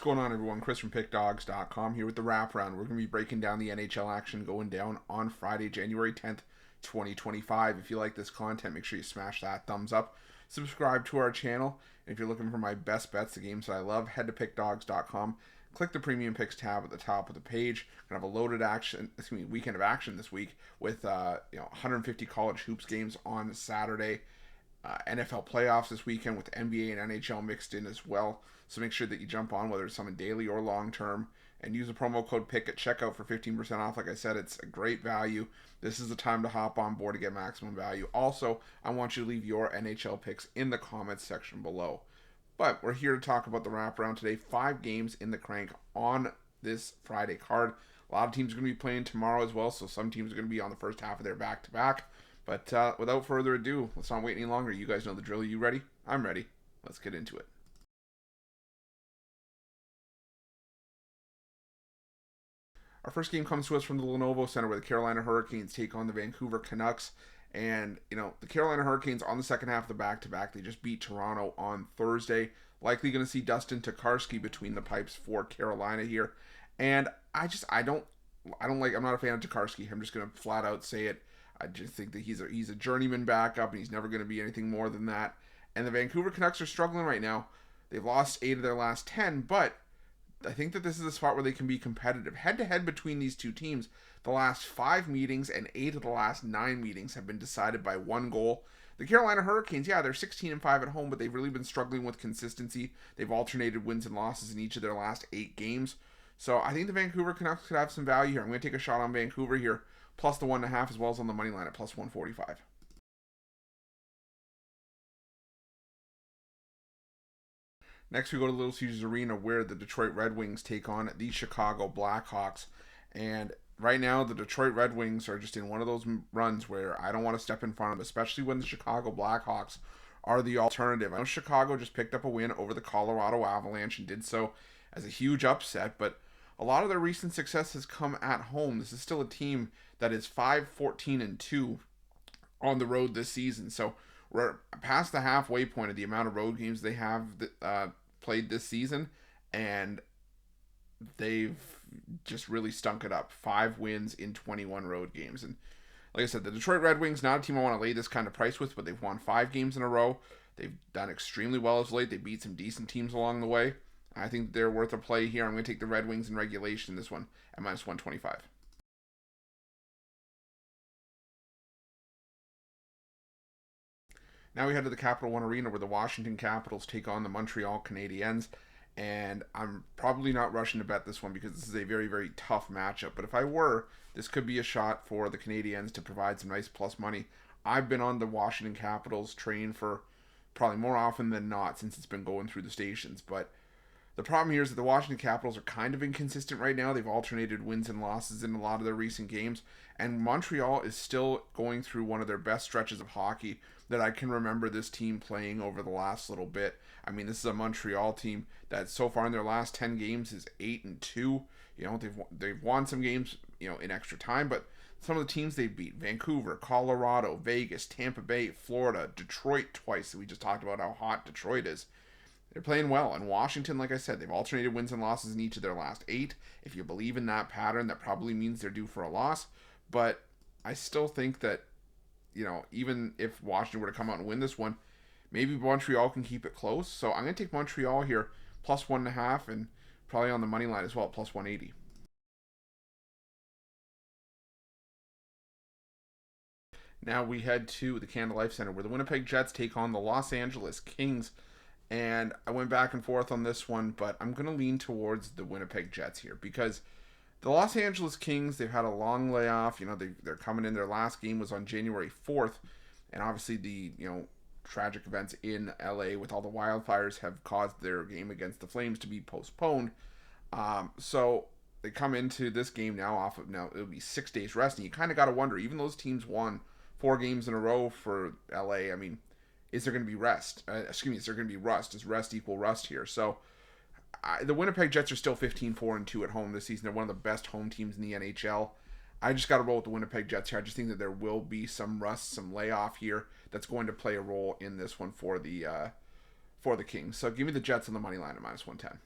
going on, everyone? Chris from Pickdawgz.com here with the Wraparound. We're going to be breaking down the NHL action going down on Friday, January 10th, 2025. If you like this content, make sure you smash that thumbs up. Subscribe to our channel. And if you're looking for my best bets, the games that I love, head to Pickdawgz.com. Click the Premium Picks tab at the top of the page. We're going to have a loaded weekend of action this week with 150 college hoops games on Saturday. NFL playoffs this weekend with NBA and NHL mixed in as well. So make sure that you jump on, whether it's something daily or long term, and use the promo code PICK at checkout for 15% off. Like I said, it's a great value. This is the time to hop on board to get maximum value. Also, I want you to leave your NHL picks in the comments section below. But we're here to talk about the wraparound today. 5 games in the crank on this Friday card. A lot of teams are going to be playing tomorrow as well, so some teams are going to be on the first half of their back-to-back. But without further ado, let's not wait any longer. You guys know the drill. Are you ready? I'm ready. Let's get into it. Our first game comes to us from the Lenovo Center where the Carolina Hurricanes take on the Vancouver Canucks. And, the Carolina Hurricanes on the second half of the back-to-back, they just beat Toronto on Thursday. Likely going to see Dustin Tokarski between the pipes for Carolina here. And I'm not a fan of Tokarski. I'm just going to flat out say it. I just think that he's a journeyman backup, and he's never going to be anything more than that. And the Vancouver Canucks are struggling right now. They've lost 8 of their last 10, but I think that this is a spot where they can be competitive. Head-to-head between these two teams, the last 5 meetings and 8 of the last 9 meetings have been decided by 1 goal. The Carolina Hurricanes, they're 16-5 at home, but they've really been struggling with consistency. They've alternated wins and losses in each of their last 8 games. So I think the Vancouver Canucks could have some value here. I'm going to take a shot on Vancouver here, plus the 1.5 as well as on the money line at plus 145. Next, we go to Little Caesars Arena where the Detroit Red Wings take on the Chicago Blackhawks. And right now, the Detroit Red Wings are just in one of those runs where I don't want to step in front of them, especially when the Chicago Blackhawks are the alternative. I know Chicago just picked up a win over the Colorado Avalanche and did so as a huge upset, but a lot of their recent success has come at home. This is still a team that is 5-14-2 on the road this season. So we're past the halfway point of the amount of road games they have played this season, and they've just really stunk it up. 5 wins in 21 road games. And like I said, the Detroit Red Wings, not a team I want to lay this kind of price with, but they've won 5 games in a row. They've done extremely well as late. They beat some decent teams along the way. I think they're worth a play here. I'm going to take the Red Wings in regulation in this one at minus 125. Now we head to the Capital One Arena where the Washington Capitals take on the Montreal Canadiens. And I'm probably not rushing to bet this one because this is a very, very tough matchup. But if I were, this could be a shot for the Canadiens to provide some nice plus money. I've been on the Washington Capitals train for probably more often than not since it's been going through the stations. But the problem here is that the Washington Capitals are kind of inconsistent right now. They've alternated wins and losses in a lot of their recent games. And Montreal is still going through one of their best stretches of hockey that I can remember this team playing over the last little bit. I mean, this is a Montreal team that so far in their last 10 games is 8-2. They've won some games, in extra time, but some of the teams they beat: Vancouver, Colorado, Vegas, Tampa Bay, Florida, Detroit twice. We just talked about how hot Detroit is. They're playing well. And Washington, like I said, they've alternated wins and losses in each of their last 8. If you believe in that pattern, that probably means they're due for a loss. But I still think that, even if Washington were to come out and win this one, maybe Montreal can keep it close. So I'm going to take Montreal here, plus 1.5, and probably on the money line as well, plus 180. Now we head to the Canada Life Center where the Winnipeg Jets take on the Los Angeles Kings. And I went back and forth on this one, but I'm going to lean towards the Winnipeg Jets here because the Los Angeles Kings, they've had a long layoff. They're coming in. Their last game was on January 4th. And obviously the, tragic events in LA with all the wildfires have caused their game against the Flames to be postponed. So they come into this game now it'll be 6 days rest. And you kind of got to wonder, even those teams won 4 games in a row for LA. I mean, is there going to be rest? Is there going to be rust? Does rest equal rust here? So the Winnipeg Jets are still 15-4-2 at home this season. They're one of the best home teams in the NHL. I just got to roll with the Winnipeg Jets here. I just think that there will be some rust, some layoff here that's going to play a role in this one for the Kings. So give me the Jets on the money line at minus 110.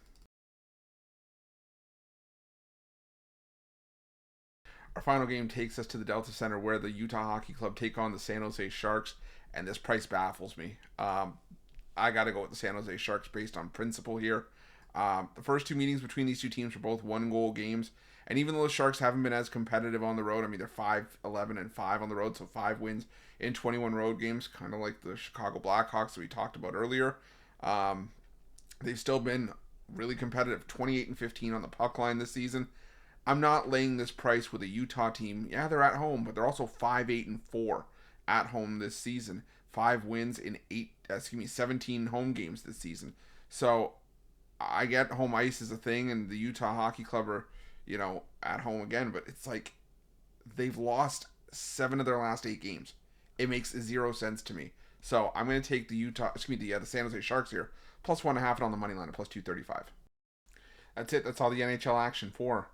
Our final game takes us to the Delta Center where the Utah Hockey Club take on the San Jose Sharks, and this price baffles me. I got to go with the San Jose Sharks based on principle here. The first two meetings between these two teams were both one-goal games, and even though the Sharks haven't been as competitive on the road, I mean, they're 5-11-5 on the road, so 5 wins in 21 road games, kind of like the Chicago Blackhawks that we talked about earlier. They've still been really competitive, 28-15 on the puck line this season. I'm not laying this price with a Utah team. Yeah, they're at home, but they're also 5-8-4 at home this season. 5 wins in 17 home games this season. So I get home ice is a thing, and the Utah Hockey Club are, at home again, but it's like they've lost 7 of their last 8 games. It makes 0 sense to me. So I'm going to take the San Jose Sharks here, plus 1.5 on the money line at plus 235. That's it. That's all the NHL action for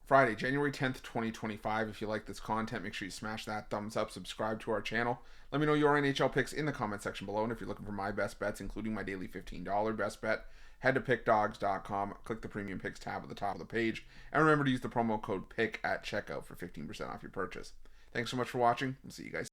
Friday, January 10th, 2025. If you like this content, make sure you smash that thumbs up, subscribe to our channel. Let me know your NHL picks in the comment section below. And if you're looking for my best bets, including my daily $15 best bet, head to pickdawgz.com, click the premium picks tab at the top of the page, and remember to use the promo code PICK at checkout for 15% off your purchase. Thanks so much for watching. We'll see you guys.